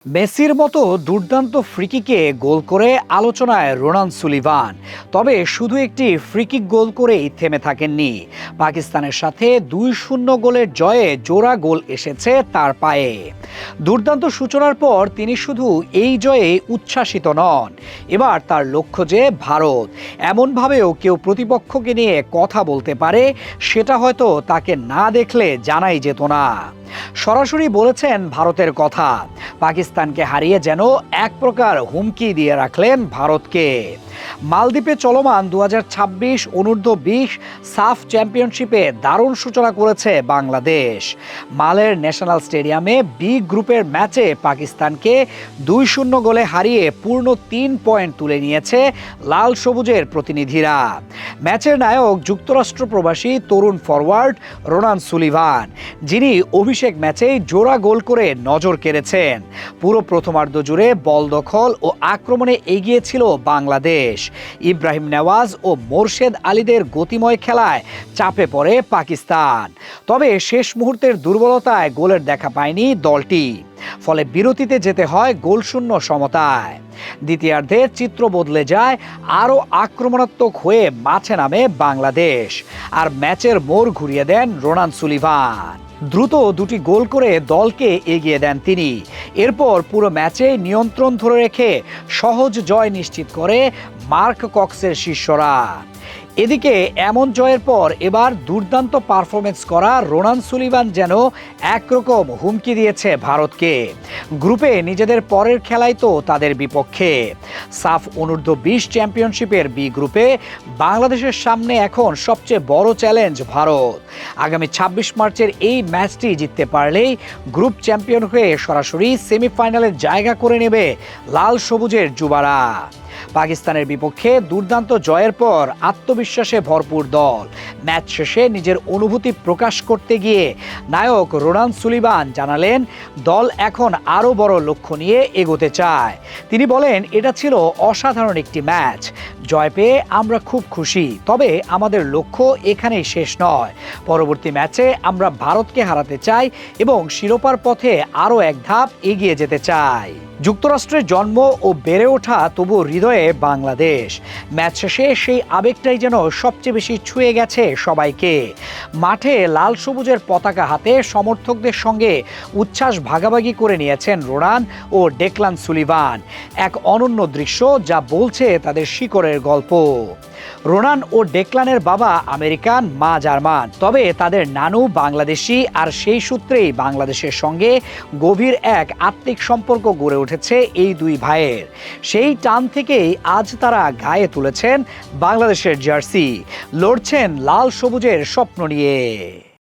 মেসির মতো দুর্দান্ত ফ্রিকিকে গোল করে আলোচনায় রোনান সুলিভান। তবে শুধু একটি ফ্রিকিক গোল করেই থেমে থাকেননি। পাকিস্তানের সাথে ২-০ গোলের জয়ে জোড়া গোল এসেছে তার পায়ে। দুর্দান্ত সূচনার পর তিনি শুধু এই জয়ে উচ্ছ্বাসিত নন, এবার তার লক্ষ্য যে ভারত। এমনভাবেও কেউ প্রতিপক্ষকে নিয়ে কথা বলতে পারে, সেটা হয়তো তাকে না দেখলে জানাই যেত না। সরাসরি বলেছেন ভারতের কথা, পাকিস্তানকে হারিয়ে যেন এক প্রকার হুমকি দিয়ে রাখলেন ভারতকে। মালদ্বীপে চলমান ২০২৬ অনূর্ধ্ব-২০ সাফ চ্যাম্পিয়নশিপে দারুণ সূচনা করেছে বাংলাদেশ। মালের ন্যাশনাল স্টেডিয়ামে বি গ্রুপের ম্যাচে পাকিস্তানকে ২-০ গোলে হারিয়ে পূর্ণ ৩ পয়েন্ট তুলে নিয়েছে লাল সবুজের প্রতিনিধিরা। ম্যাচের নায়ক যুক্তরাষ্ট্র প্রবাসী তরুণ ফরওয়ার্ড রোনান সুলিভান, যিনি অভিষেক ম্যাচেই জোড়া গোল করে নজর কেড়েছেন। পুরো প্রথমার্ধ জুড়ে বল দখল ও আক্রমণে এগিয়ে ছিল বাংলাদেশ। ইব্রাহিম নেওয়াজ ও মোরশেদ আলীদের গতিময় খেলায় চাপে পড়ে পাকিস্তান। তবে শেষ মুহূর্তের দুর্বলতায় গোলের দেখা পায়নি দলটি, ফলে বিরতিতে যেতে হয় গোলশূন্য সমতায়। দ্বিতীয়ার্ধে চিত্র বদলে যায়, আরও আক্রমণাত্মক হয়ে মাঠে নামে বাংলাদেশ, আর ম্যাচের মোড় ঘুরিয়ে দেন রোনান সুলিভান। দ্রুত দুটি গোল করে দলকে এগিয়ে দেন তিনি। এরপর পুরো ম্যাচে নিয়ন্ত্রণ ধরে রেখে সহজ জয় নিশ্চিত করে মার্ক কক্সের শিষ্যরা। এদিকে এমন জয়ের পর এবার দুর্দান্ত পারফরমেন্স করা রোনান সুলিভান যেন একরকম হুমকি দিয়েছে ভারতকে। গ্রুপে নিজেদের পরের খেলাই তো তাদের বিপক্ষে। সাফ অনূর্ধ্ব-২০ চ্যাম্পিয়নশিপের বি গ্রুপে বাংলাদেশের সামনে এখন সবচেয়ে বড় চ্যালেঞ্জ ভারত। আগামী ২৬ মার্চের এই ম্যাচটি জিততে পারলেই গ্রুপ চ্যাম্পিয়ন হয়ে সরাসরি সেমিফাইনালে জায়গা করে নেবে লাল সবুজের যুবারা। পাকিস্তানের বিপক্ষে দুর্দান্ত জয়ের পর আত্মবিশ্বাসে ভরপুর দল। ম্যাচ শেষে নিজের অনুভূতি প্রকাশ করতে গিয়ে নায়ক রোনান সুলিভান জানালেন, দল এখন আরও বড় লক্ষ্য নিয়ে এগোতে চায়। তিনি বলেন, এটা ছিল অসাধারণ একটি ম্যাচ। জয় পেয়ে আমরা খুব খুশি, তবে আমাদের লক্ষ্য এখানেই শেষ নয়। পরবর্তী ম্যাচে আমরা ভারতকে হারাতে চাই এবং শিরোপার পথে আরও এক ধাপ এগিয়ে যেতে চাই। যুক্তরাষ্ট্রের জন্ম ও বেড়ে ওঠা, তবু হৃদয়ে বাংলাদেশ। ম্যাচ শেষে সেই আবেগটাই যেন সবচেয়ে বেশি ছুঁয়ে গেছে সবাইকে। মাঠে লাল সবুজের পতাকা হাতে সমর্থকদের সঙ্গে উচ্ছ্বাস ভাগাভাগি করে নিয়েছেন রোনান ও ডেকলান সুলিভান। এক অনন্য দৃশ্য যা বলছে তাদের শিকড়ের গল্প। রোনান ও ডেকলানের বাবা আমেরিকান, মা জার্মান, তবে তাদের নানু বাংলাদেশি, আর সেই সূত্রেই বাংলাদেশের সঙ্গে গভীর এক আত্মিক সম্পর্ক গড়ে উঠেছে এই দুই ভাইয়ের। সেই টান থেকেই আজ তারা গায়ে তুলেছেন বাংলাদেশের জার্সি, লড়ছেন লাল সবুজের স্বপ্ন নিয়ে।